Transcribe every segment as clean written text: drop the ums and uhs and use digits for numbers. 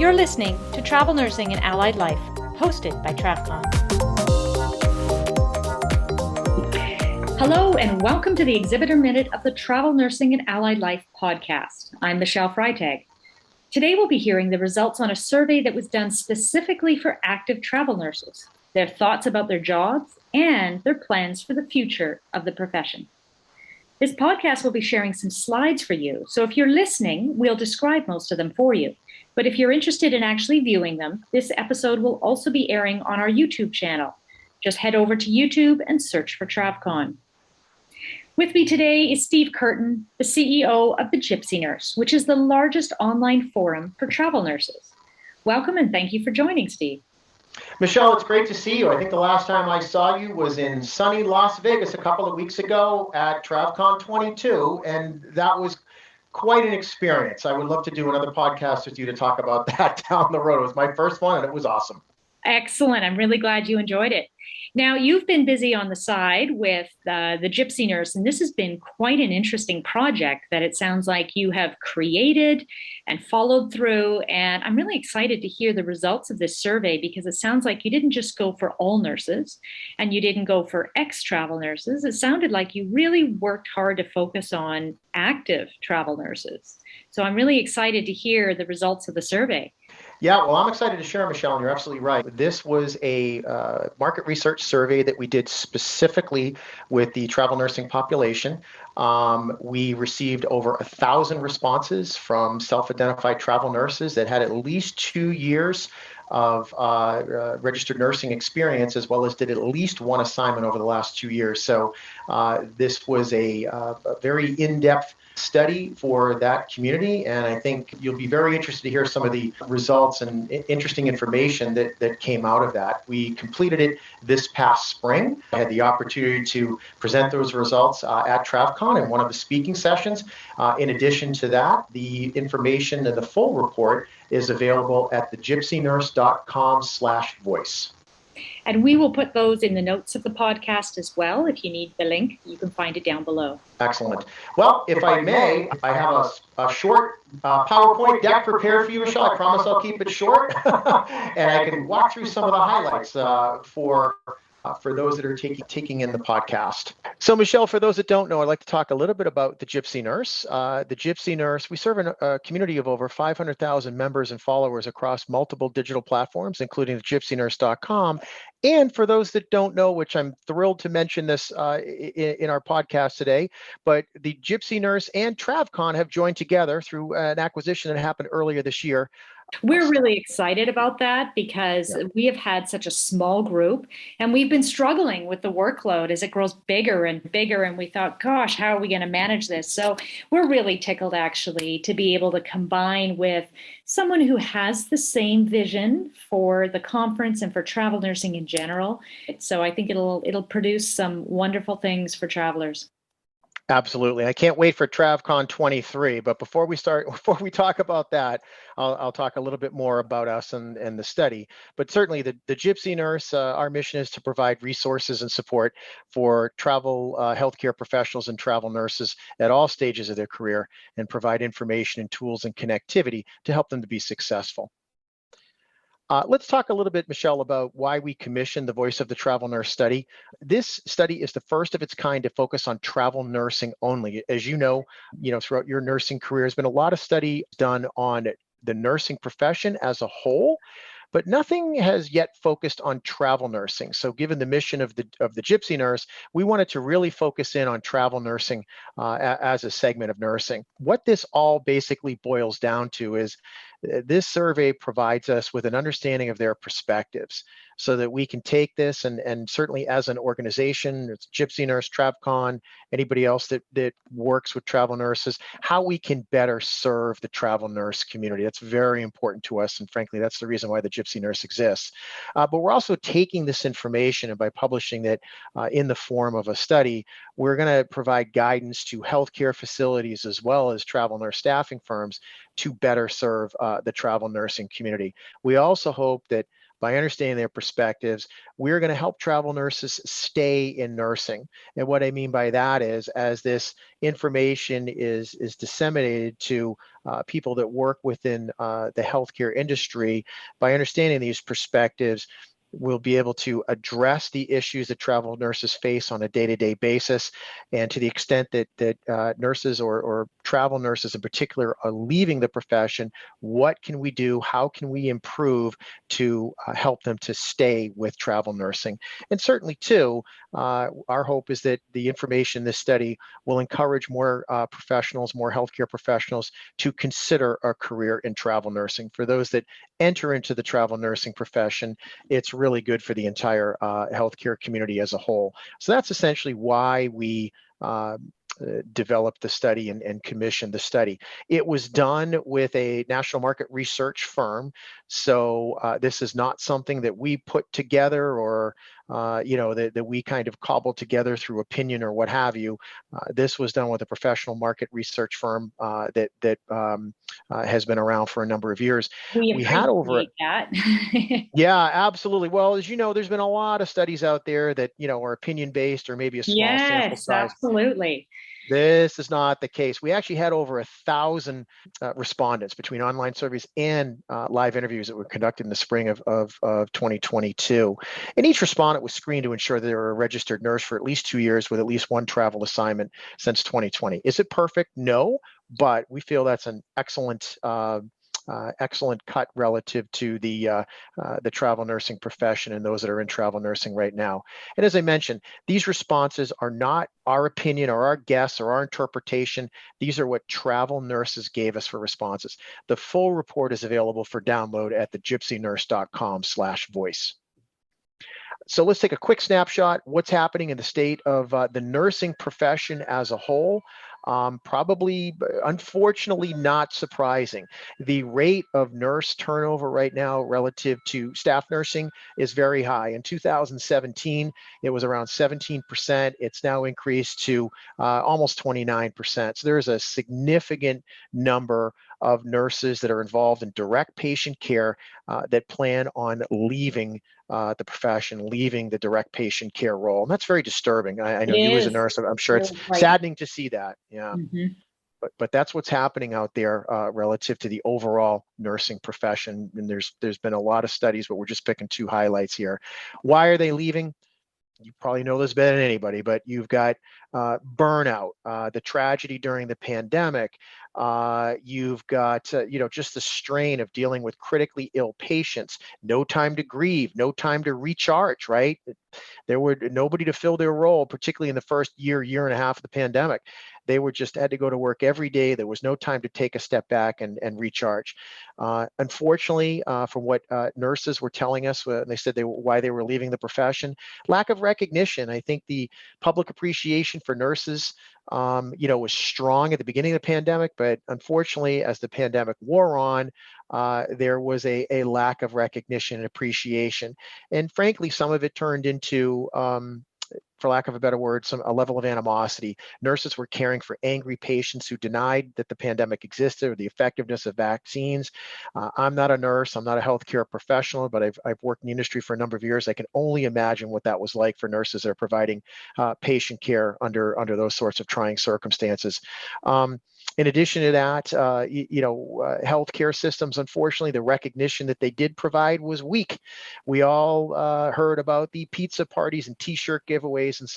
You're listening to Travel Nursing and Allied Life, hosted by TravCon. Hello, and welcome to the Exhibitor Minute of the Travel Nursing and Allied Life podcast. I'm Michelle Freitag. Today we'll be hearing the results on a survey that was done specifically for active travel nurses, their thoughts about their jobs, and their plans for the future of the profession. This podcast will be sharing some slides for you, so if you're listening, we'll describe most of them for you. But if you're interested in actually viewing them, this episode will also be airing on our YouTube channel. Just head over to YouTube and search for TravCon. With me today is Steve Curtin, the CEO of the Gypsy Nurse, which is the largest online forum for travel nurses. Welcome and thank you for joining, Steve. Michelle, it's great to see you. I think the last time I saw you was in sunny Las Vegas a couple of weeks ago at TravCon 22, and that was quite an experience. I would love to do another podcast with you to talk about that down the road. It was my first one, and it was awesome. Excellent. I'm really glad you enjoyed it. Now, you've been busy on the side with the Gypsy Nurse, and this has been quite an interesting project that it sounds like you have created and followed through. And I'm really excited to hear the results of this survey because it sounds like you didn't just go for all nurses and you didn't go for ex-travel nurses. It sounded like you really worked hard to focus on active travel nurses. So I'm really excited to hear the results of the survey. Yeah, well, I'm excited to share, Michelle, and you're absolutely right. This was a market research survey that we did specifically with the travel nursing population. We received over 1,000 responses from self-identified travel nurses that had at least 2 years of registered nursing experience, as well as did at least one assignment over the last 2 years. So this was a very in-depth study for that community, and I think you'll be very interested to hear some of the results and interesting information that came out of that. We completed it this past spring. I had the opportunity to present those results at TravCon in one of the speaking sessions. In addition to that, the information and the full report is available at thegypsynurse.com/voice. And we will put those in the notes of the podcast as well. If you need the link, you can find it down below. Excellent. Well, if I may, I have a short PowerPoint deck prepared for you, Michelle. I promise I'll keep it short. And I can walk through some of the highlights for those that are taking in the podcast. So, Michelle, for those that don't know, I'd like to talk a little bit about the Gypsy Nurse. The Gypsy Nurse, we serve a community of over 500,000 members and followers across multiple digital platforms, including the gypsynurse.com. And for those that don't know, which I'm thrilled to mention this in our podcast today, but the Gypsy Nurse and TravCon have joined together through an acquisition that happened earlier this year. We're really excited about that because we have had such a small group and we've been struggling with the workload as it grows bigger and bigger. And we thought, gosh, how are we going to manage this? So we're really tickled actually to be able to combine with someone who has the same vision for the conference and for travel nursing in general. So I think it'll produce some wonderful things for travelers. Absolutely. I can't wait for TravCon 23. But before we talk about that, I'll talk a little bit more about us and the study. But certainly the Gypsy Nurse, our mission is to provide resources and support for travel healthcare professionals and travel nurses at all stages of their career and provide information and tools and connectivity to help them to be successful. Let's talk a little bit, Michelle, about why we commissioned the Voice of the Travel Nurse study. This study is the first of its kind to focus on travel nursing only. As you know, throughout your nursing career, there's been a lot of study done on the nursing profession as a whole, but nothing has yet focused on travel nursing. So given the mission of the Gypsy Nurse, we wanted to really focus in on travel nursing as a segment of nursing. What this all basically boils down to is this survey provides us with an understanding of their perspectives so that we can take this and certainly as an organization, it's Gypsy Nurse, TravCon, anybody else that works with travel nurses, how we can better serve the travel nurse community. That's very important to us. And frankly, that's the reason why the Gypsy Nurse exists. But we're also taking this information and by publishing it in the form of a study, we're going to provide guidance to healthcare facilities as well as travel nurse staffing firms to better serve the travel nursing community. We also hope that by understanding their perspectives, we're going to help travel nurses stay in nursing. And what I mean by that is, as this information is disseminated to people that work within the healthcare industry, by understanding these perspectives, we'll be able to address the issues that travel nurses face on a day-to-day basis. And to the extent that nurses or travel nurses in particular are leaving the profession, what can we do? How can we improve to help them to stay with travel nursing? And certainly too, our hope is that the information in this study will encourage more professionals, more healthcare professionals to consider a career in travel nursing. For those that enter into the travel nursing profession, it's really good for the entire healthcare community as a whole. So that's essentially why we developed the study and commissioned the study. It was done with a national market research firm. So this is not something that we put together or that we kind of cobbled together through opinion or what have you. This was done with a professional market research firm that has been around for a number of years. We had over that. Yeah, absolutely. Well, as you know, there's been a lot of studies out there that, are opinion-based or maybe a small sample size. Yes, absolutely. This is not the case. We actually had over 1,000 respondents between online surveys and live interviews that were conducted in the spring of 2022. And each respondent was screened to ensure they were a registered nurse for at least 2 years with at least one travel assignment since 2020. Is it perfect? No, but we feel that's an excellent cut relative to the travel nursing profession and those that are in travel nursing right now. And as I mentioned, these responses are not our opinion or our guess or our interpretation. These are what travel nurses gave us for responses. The full report is available for download at the gypsynurse.com/voice. So let's take a quick snapshot. What's happening in the state of the nursing profession as a whole? Probably, unfortunately, not surprising. The rate of nurse turnover right now relative to staff nursing is very high. In 2017, it was around 17%. It's now increased to almost 29%. So there's a significant number of nurses that are involved in direct patient care that plan on leaving the profession, leaving the direct patient care role. And that's very disturbing. I know you as a nurse, I'm sure it's saddening to see that. Yeah. Mm-hmm. But that's what's happening out there relative to the overall nursing profession. And there's been a lot of studies, but we're just picking two highlights here. Why are they leaving? You probably know this better than anybody, but you've got burnout, the tragedy during the pandemic. You've got, just the strain of dealing with critically ill patients, no time to grieve, no time to recharge, right? There were nobody to fill their role, particularly in the first year and a half of the pandemic. They were just had to go to work every day. There was no time to take a step back and recharge. Unfortunately, from what nurses were telling us, they said why they were leaving the profession, lack of recognition. I think the public appreciation for nurses, was strong at the beginning of the pandemic, but unfortunately, as the pandemic wore on, there was a lack of recognition and appreciation. And frankly, some of it turned into, for lack of a better word, a level of animosity. Nurses were caring for angry patients who denied that the pandemic existed or the effectiveness of vaccines. I'm not a nurse, I'm not a healthcare professional, but I've worked in the industry for a number of years. I can only imagine what that was like for nurses that are providing patient care under those sorts of trying circumstances. In addition to that, healthcare systems, unfortunately, the recognition that they did provide was weak. We all heard about the pizza parties and T-shirt giveaways in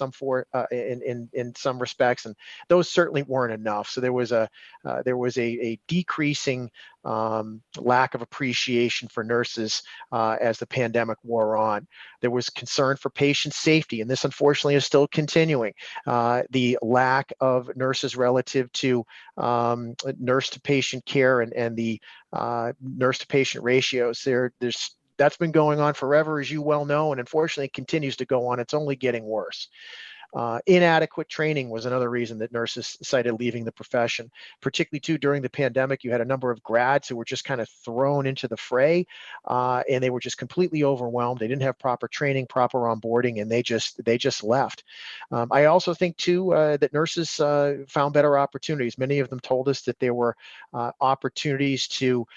some respects, and those certainly weren't enough. So there was a decreasing lack of appreciation for nurses as the pandemic wore on. There was concern for patient safety, and this unfortunately is still continuing. The lack of nurses relative to nurse to patient care and the nurse to patient ratios. That's been going on forever, as you well know, and unfortunately it continues to go on. It's only getting worse. Inadequate training was another reason that nurses cited leaving the profession, particularly too during the pandemic. You had a number of grads who were just kind of thrown into the fray, and they were just completely overwhelmed. They didn't have proper training, proper onboarding, and they just left. I also think too that nurses found better opportunities. Many of them told us that there were opportunities to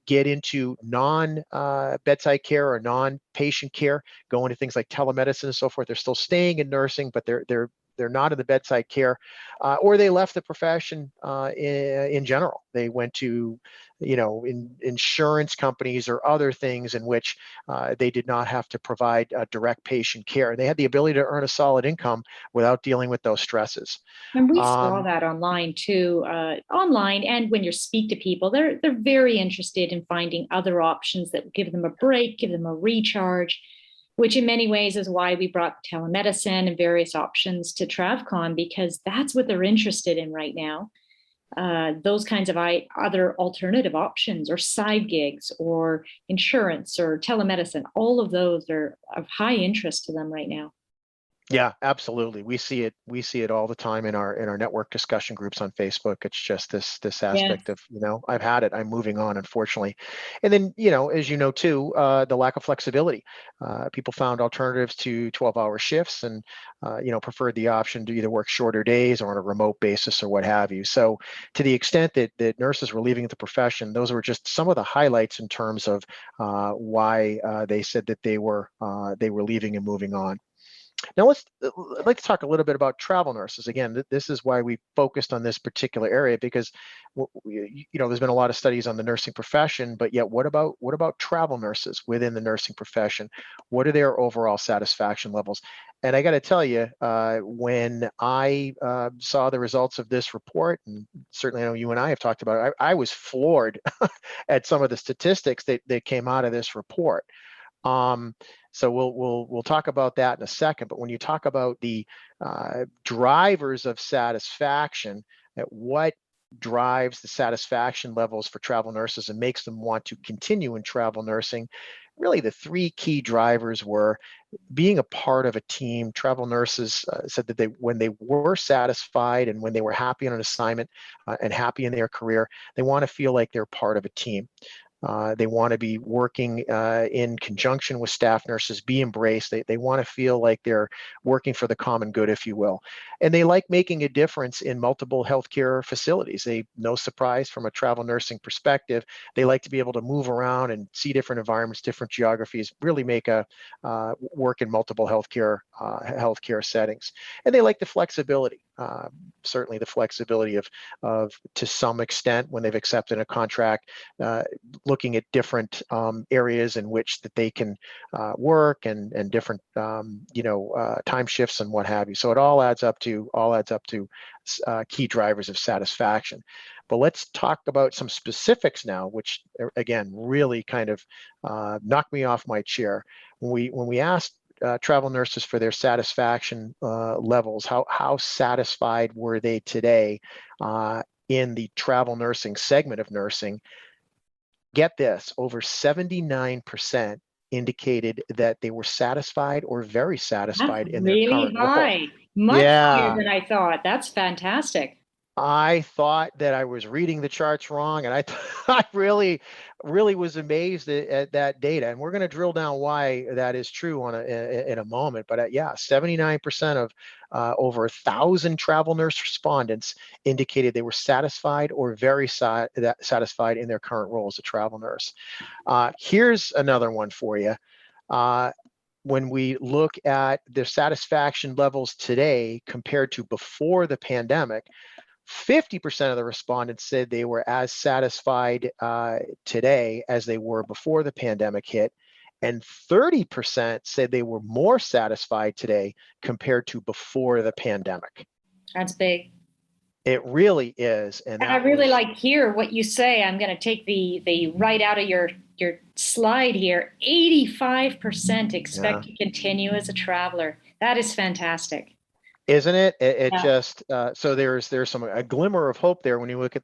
get into non-bedside care or non-patient care, go into things like telemedicine and so forth. They're still staying in nursing, but they're not in the bedside care, or they left the profession in general. They went to, insurance companies or other things in which they did not have to provide direct patient care. They had the ability to earn a solid income without dealing with those stresses. And we saw that online too, online, and when you speak to people, they're very interested in finding other options that give them a break, give them a recharge, which in many ways is why we brought telemedicine and various options to TravCon, because that's what they're interested in right now. Those kinds of other alternative options or side gigs or insurance or telemedicine, all of those are of high interest to them right now. Yeah, absolutely. We see it all the time in our network discussion groups on Facebook. It's just this aspect of, I've had it, I'm moving on, unfortunately. And then, as you know too, the lack of flexibility. People found alternatives to 12-hour shifts and preferred the option to either work shorter days or on a remote basis or what have you. So to the extent that nurses were leaving the profession, those were just some of the highlights in terms of why they said that they were leaving and moving on. Now I'd like to talk a little bit about travel nurses. Again, this is why we focused on this particular area, because there's been a lot of studies on the nursing profession, but yet what about travel nurses within the nursing profession? What are their overall satisfaction levels? And I got to tell you, when I saw the results of this report, and certainly I know you and I have talked about it, I was floored at some of the statistics that came out of this report. So we'll talk about that in a second. But when you talk about the drivers of satisfaction, what drives the satisfaction levels for travel nurses and makes them want to continue in travel nursing, really the three key drivers were being a part of a team. Travel nurses said that when they were satisfied and when they were happy on an assignment and happy in their career, they want to feel like they're part of a team. They want to be working in conjunction with staff nurses, be embraced. They want to feel like they're working for the common good, if you will. And they like making a difference in multiple healthcare facilities. No surprise from a travel nursing perspective, they like to be able to move around and see different environments, different geographies, really make a work in multiple healthcare settings. And they like the flexibility. Certainly the flexibility of to some extent when they've accepted a contract, looking at different areas in which that they can work and different time shifts and what have you. So it all adds up to key drivers of satisfaction. But let's talk about some specifics now, which again really kind of knocked me off my chair when we asked travel nurses for their satisfaction levels. How satisfied were they today in the travel nursing segment of nursing? Get this, over 79% indicated that they were satisfied or very satisfied in their current role. Really high, much higher than I thought. That's fantastic. I thought that I was reading the charts wrong, and I really was amazed at that data. And we're going to drill down why that is true in a moment. But 79% of over 1,000 travel nurse respondents indicated they were satisfied or very satisfied in their current role as a travel nurse. Here's another one for you. When we look at their satisfaction levels today compared to before the pandemic, 50% of the respondents said they were as satisfied today as they were before the pandemic hit, and 30% said they were more satisfied today compared to before the pandemic. That's big. It really is. And I really like hear what you say. I'm going to take the right out of your slide here. 85% expect to continue as a traveler. That is fantastic. Isn't it? It just so there's a glimmer of hope there when you look at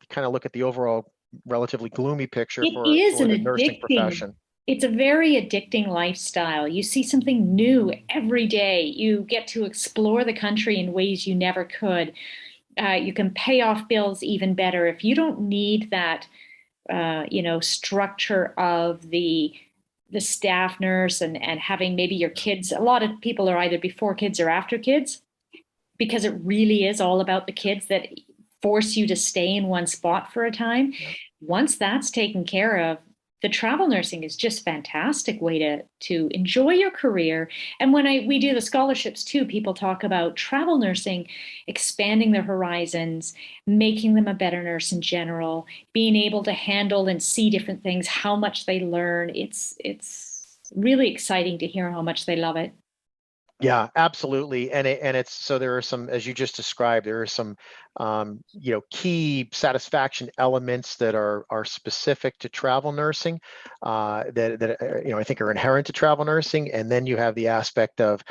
the overall relatively gloomy picture for the nursing profession. It's a very addicting lifestyle. You see something new every day. You get to explore the country in ways you never could. You can pay off bills even better if you don't need that, structure of the staff nurse and having maybe your kids. A lot of people are either before kids or after kids, because it really is all about the kids, that force you to stay in one spot for a time. Once that's taken care of, the travel nursing is just fantastic way to enjoy your career. And when we do the scholarships too, people talk about travel nursing expanding their horizons, making them a better nurse in general, being able to handle and see different things, how much they learn. It's really exciting to hear how much they love it. Yeah, absolutely. And it's so there are some, as you just described, there are some key satisfaction elements that are specific to travel nursing, that I think are inherent to travel nursing. And then you have the aspect of,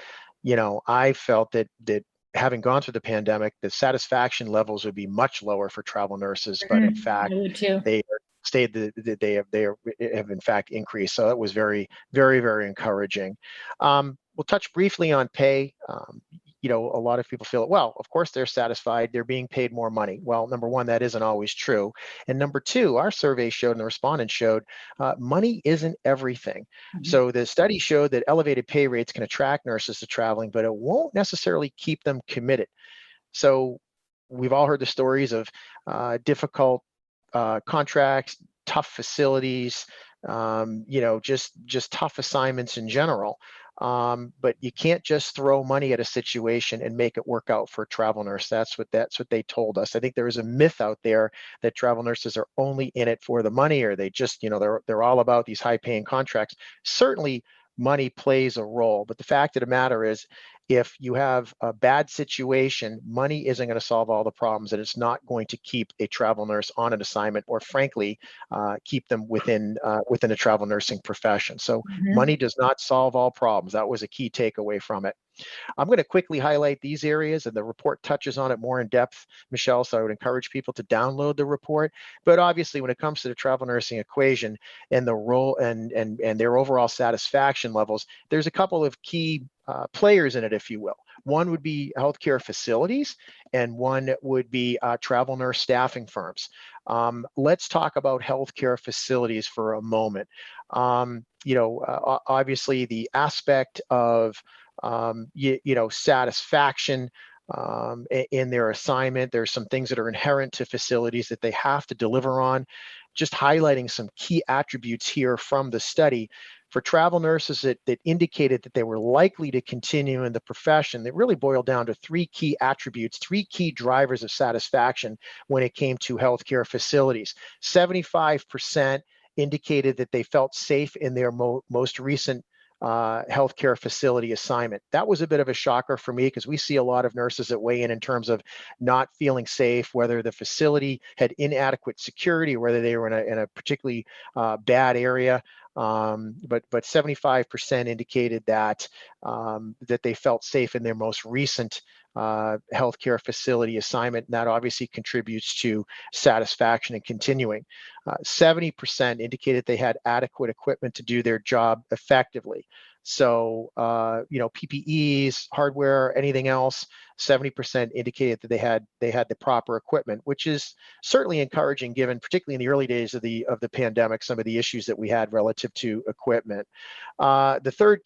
I felt that having gone through the pandemic, the satisfaction levels would be much lower for travel nurses, but in I fact, would too. they stayed that they have in fact increased. So that was very, very, very encouraging. We'll touch briefly on pay. A lot of people feel, well, of course they're satisfied. They're being paid more money. Well, number one, that isn't always true. And number two, our survey showed and the respondents showed money isn't everything. Mhm. So the study showed that elevated pay rates can attract nurses to traveling, but it won't necessarily keep them committed. So we've all heard the stories of difficult contracts, tough facilities, just tough assignments in general. But you can't just throw money at a situation and make it work out for a travel nurse. That's what they told us. I think there is a myth out there that travel nurses are only in it for the money, or they just, they're all about these high-paying contracts. Certainly, money plays a role, but the fact of the matter is, if you have a bad situation, money isn't going to solve all the problems, and it's not going to keep a travel nurse on an assignment, or frankly, keep them within a travel nursing profession. So Mhm. money does not solve all problems. That was a key takeaway from it. I'm going to quickly highlight these areas, and the report touches on it more in depth, Michelle, so I would encourage people to download the report. But obviously, when it comes to the travel nursing equation and the role and their overall satisfaction levels, there's a couple of key players in it, if you will. One would be healthcare facilities, and one would be travel nurse staffing firms. Let's talk about healthcare facilities for a moment. Obviously, the aspect of satisfaction in their assignment. There's some things that are inherent to facilities that they have to deliver on. Just highlighting some key attributes here from the study. For travel nurses that indicated that they were likely to continue in the profession, that really boiled down to three key attributes, three key drivers of satisfaction when it came to healthcare facilities. 75% indicated that they felt safe in their most recent healthcare facility assignment. That was a bit of a shocker for me, because we see a lot of nurses that weigh in terms of not feeling safe, whether the facility had inadequate security, or whether they were in a particularly bad area. But 75% indicated that they felt safe in their most recent healthcare facility assignment, and that obviously contributes to satisfaction and continuing. 70% indicated they had adequate equipment to do their job effectively. So, PPEs, hardware, anything else, 70% indicated that they had the proper equipment, which is certainly encouraging, given particularly in the early days of the pandemic, some of the issues that we had relative to equipment. The third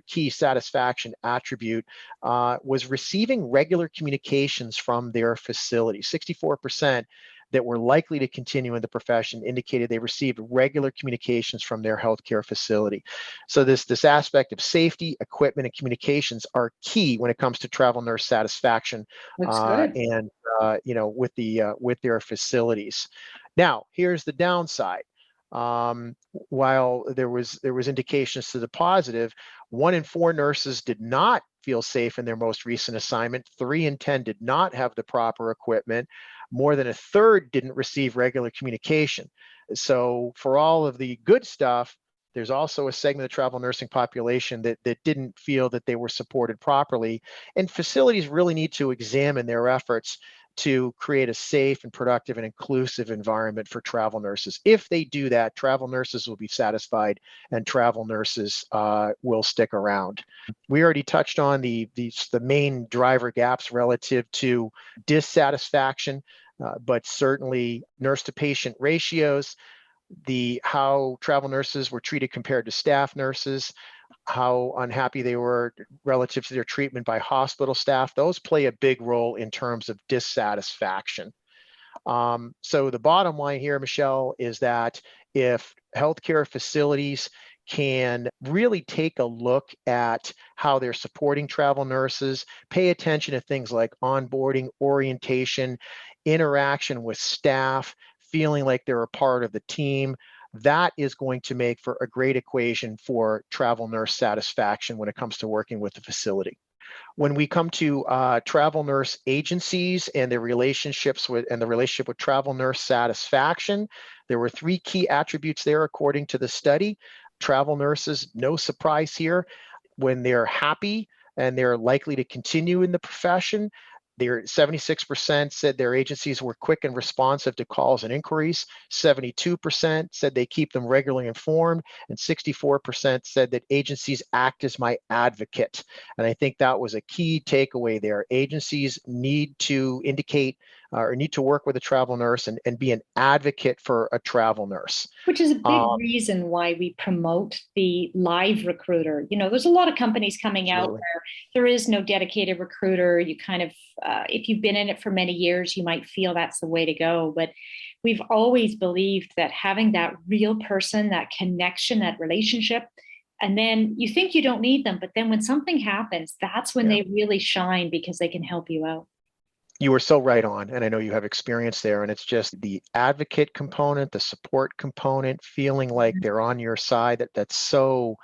key satisfaction attribute was receiving regular communications from their facility. 64% that were likely to continue in the profession indicated they received regular communications from their healthcare facility. So this aspect of safety, equipment, and communications are key when it comes to travel nurse satisfaction, Looks good. and with their facilities. Now, here's the downside. While there was indications to the positive, 1 in 4 nurses did not feel safe in their most recent assignment. 3 in 10 did not have the proper equipment. More than a third didn't receive regular communication. So for all of the good stuff, there's also a segment of the travel nursing population that didn't feel that they were supported properly. And facilities really need to examine their efforts to create a safe and productive and inclusive environment for travel nurses. If they do that, travel nurses will be satisfied, and travel nurses will stick around. We already touched on the main driver gaps relative to dissatisfaction, but certainly nurse to patient ratios, how travel nurses were treated compared to staff nurses, how unhappy they were relative to their treatment by hospital staff. Those play a big role in terms of dissatisfaction. So the bottom line here, Michelle, is that if healthcare facilities can really take a look at how they're supporting travel nurses, pay attention to things like onboarding, orientation, interaction with staff, feeling like they're a part of the team, that is going to make for a great equation for travel nurse satisfaction when it comes to working with the facility. When we come to travel nurse agencies and their relationships with and the relationship with travel nurse satisfaction, there were 3 key attributes there according to the study. Travel nurses, no surprise here, when they're happy and they're likely to continue in the profession, their 76% said their agencies were quick and responsive to calls and inquiries. 72% said they keep them regularly informed, and 64% said that agencies act as my advocate. And I think that was a key takeaway there. Agencies need to indicate or need to work with a travel nurse and be an advocate for a travel nurse. Which is a big reason why we promote the live recruiter. You know, there's a lot of companies coming out where there is no dedicated recruiter. You kind of, if you've been in it for many years, you might feel that's the way to go. But we've always believed that having that real person, that connection, that relationship, and then you think you don't need them, but then when something happens, that's when they really shine because they can help you out. You were so right on, and I know you have experience there, and it's just the advocate component, the support component, feeling like they're on your side, that's so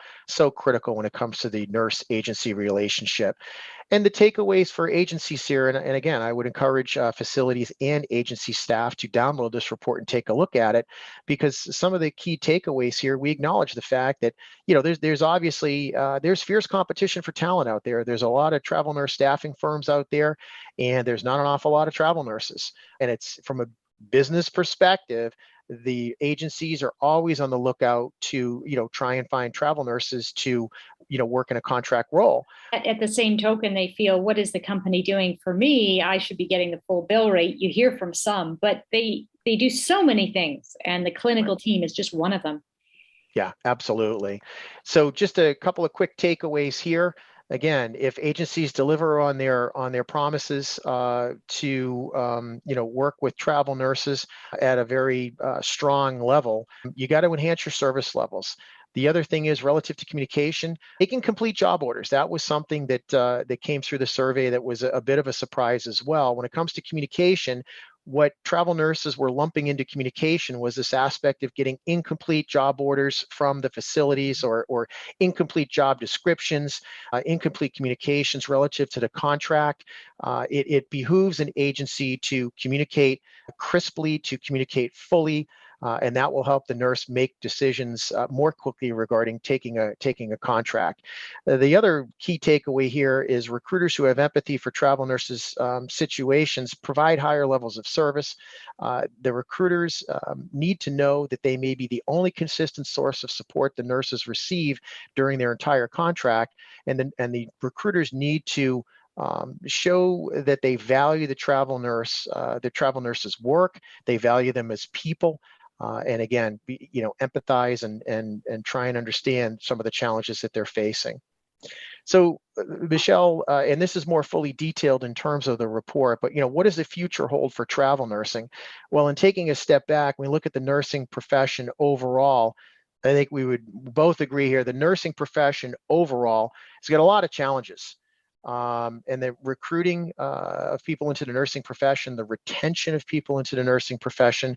critical when it comes to the nurse agency relationship. And the takeaways for agencies here, and again, I would encourage facilities and agency staff to download this report and take a look at it, because some of the key takeaways here, we acknowledge the fact that, you know, there's obviously, there's fierce competition for talent out there. There's a lot of travel nurse staffing firms out there, and there's not an awful lot of travel nurses. And it's from a business perspective, the agencies are always on the lookout to, you know, try and find travel nurses to, you know, work in a contract role. At the same token, they feel, what is the company doing for me? I should be getting the full bill rate. You hear from some, but they do so many things, and the clinical team is just one of them. Yeah, absolutely. So just a couple of quick takeaways here. Again, if agencies deliver on their promises to you know, work with travel nurses at a very strong level, you got to enhance your service levels. The other thing is relative to communication, they can complete job orders. That was something that that came through the survey that was a bit of a surprise as well. When it comes to communication, what travel nurses were lumping into communication was this aspect of getting incomplete job orders from the facilities, or incomplete job descriptions, incomplete communications relative to the contract. It behooves an agency to communicate crisply, to communicate fully, and that will help the nurse make decisions more quickly regarding taking a contract. The other key takeaway here is recruiters who have empathy for travel nurses' situations provide higher levels of service. The recruiters need to know that they may be the only consistent source of support the nurses receive during their entire contract, and the recruiters need to show that they value the travel nurse's work, they value them as people, and again, you know, empathize and try and understand some of the challenges that they're facing. So, Michelle, and this is more fully detailed in terms of the report, but, you know, what does the future hold for travel nursing? Well, in taking a step back, when we look at the nursing profession overall, I think we would both agree here, the nursing profession overall has got a lot of challenges. And the recruiting of people into the nursing profession, the retention of people into the nursing profession,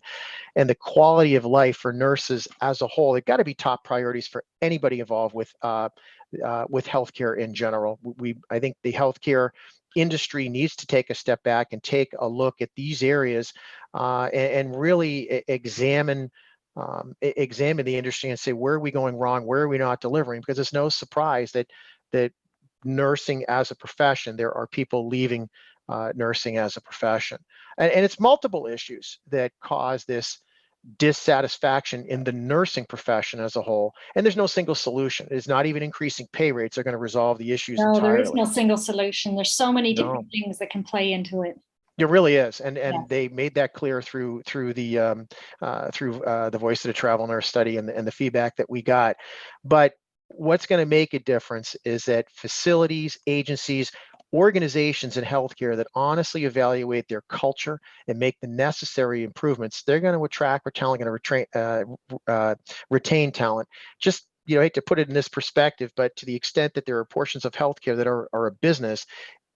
and the quality of life for nurses as a whole, they've got to be top priorities for anybody involved with healthcare in general. I think the healthcare industry needs to take a step back and take a look at these areas and really examine the industry and say, where are we going wrong? Where are we not delivering? Because it's no surprise that nursing as a profession, there are people leaving nursing as a profession. And it's multiple issues that cause this dissatisfaction in the nursing profession as a whole. And there's no single solution. It's not even increasing pay rates are going to resolve the issues No, entirely. there is no single solution. There's so many different things that can play into it. It really is, and they made that clear through the Voice of the Travel Nurse study and the feedback that we got. But what's going to make a difference is that facilities, agencies, organizations in healthcare that honestly evaluate their culture and make the necessary improvements, they're going to attract, retain talent. Just, I hate to put it in this perspective, but to the extent that there are portions of healthcare that are a business,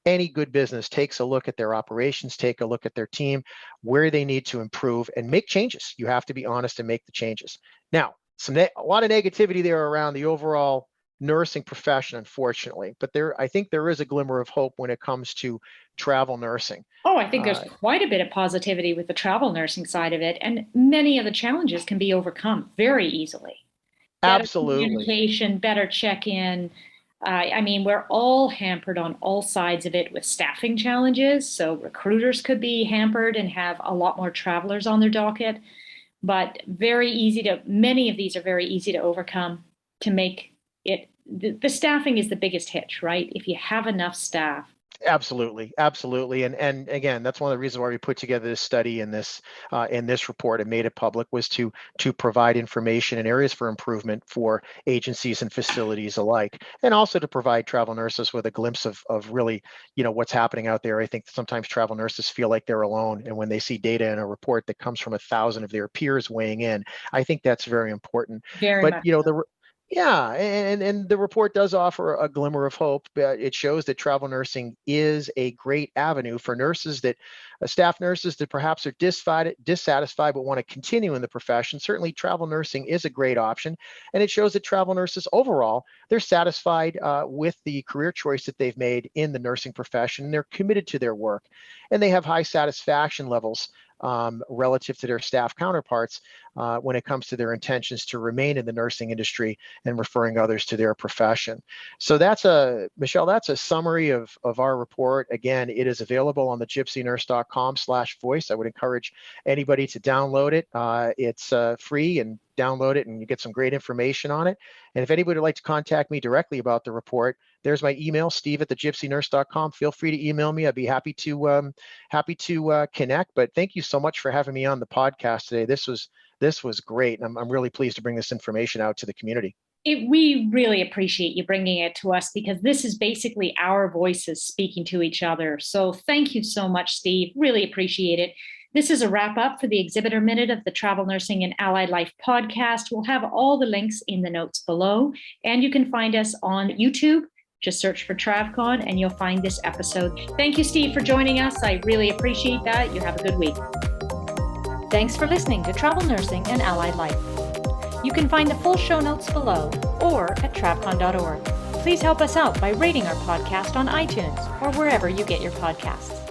any good business takes a look at their operations, take a look at their team, where they need to improve and make changes. You have to be honest and make the changes. Now, a lot of negativity there around the overall nursing profession, unfortunately, but I think there is a glimmer of hope when it comes to travel nursing. Oh, I think there's quite a bit of positivity with the travel nursing side of it, and many of the challenges can be overcome very easily. Better Absolutely. communication, better check-in. I mean, we're all hampered on all sides of it with staffing challenges. So recruiters could be hampered and have a lot more travelers on their docket, but many of these are very easy to overcome to make it. The staffing is the biggest hitch, right? If you have enough staff. Absolutely. And again, that's one of the reasons why we put together this study in this report and made it public, was to provide information and areas for improvement for agencies and facilities alike, and also to provide travel nurses with a glimpse of really, what's happening out there. I think sometimes travel nurses feel like they're alone, and when they see data in a report that comes from 1,000 of their peers weighing in, I think that's very important. Very much so. Yeah, and the report does offer a glimmer of hope. It shows that travel nursing is a great avenue for staff nurses that perhaps are dissatisfied but want to continue in the profession. Certainly, travel nursing is a great option, and it shows that travel nurses overall, they're satisfied with the career choice that they've made in the nursing profession. They're committed to their work, and they have high satisfaction levels relative to their staff counterparts when it comes to their intentions to remain in the nursing industry and referring others to their profession. So Michelle, that's a summary of our report. Again, it is available on the gypsynurse.com/voice. I would encourage anybody to download it. It's free, and download it and you get some great information on it. And if anybody would like to contact me directly about the report, there's my email, steve@thegypsynurse.com. Feel free to email me. I'd be happy to connect. But thank you so much for having me on the podcast today. This was great. And I'm really pleased to bring this information out to the community. We really appreciate you bringing it to us, because this is basically our voices speaking to each other. So thank you so much, Steve. Really appreciate it. This is a wrap up for the Exhibitor Minute of the Travel Nursing and Allied Life podcast. We'll have all the links in the notes below, and you can find us on YouTube. Just search for TravCon and you'll find this episode. Thank you, Steve, for joining us. I really appreciate that. You have a good week. Thanks for listening to Travel Nursing and Allied Life. You can find the full show notes below or at travcon.org. Please help us out by rating our podcast on iTunes or wherever you get your podcasts.